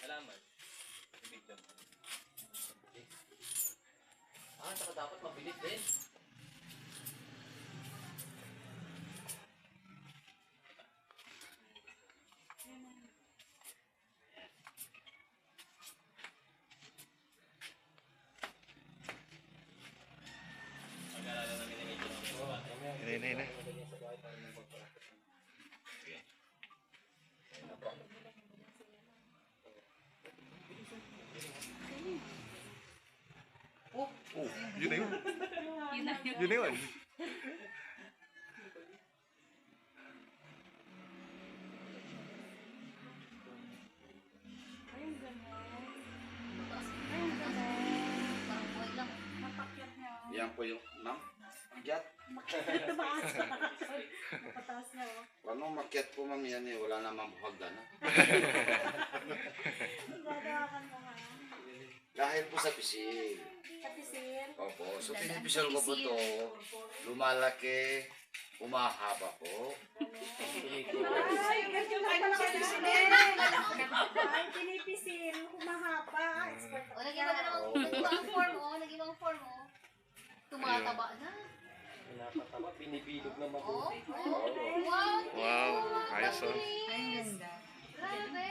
Salamat. Ibigyan. Saka dapat mabilis din. Mag-alala namin ng ito. Hina. Oh, yun na yun. Yun na yun. Yan po yung, ma'am. Makyat. Napataas na oh. Paano makyat po, ma'am? Yan eh. Wala namang buhagdan. Gagawakan mo nga. Dahil po sa pisil. Kapisil. Opo. So, pinipisil ko po to. Lumalaki. Umahaba po. Ay, ganyan na pala kapisil. Ay, pinipisil. Humahaba. Expert O, nag-ibang form, oh. Tumataba na. Napataba, binibilog na Oh, mabuti. wow. Wow, ayos oh. Ay, ganda. Grabe.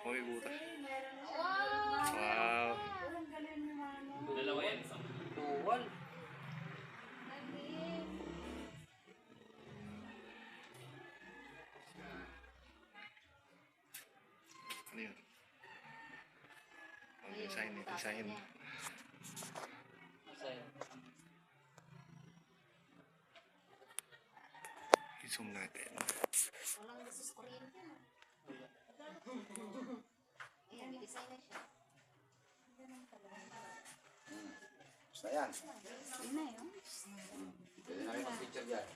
Uy, buta. Wow. Wow. Walang ganun naman. Dalawa yan. Isang. Duwal. Galing. Ano yun? Design. Masaya. I-zoom natin. Walang nasus kuryente. Ayan, may design na siya. Basta yan. Yun na yun. Pwede na kayo mag-picture dyan.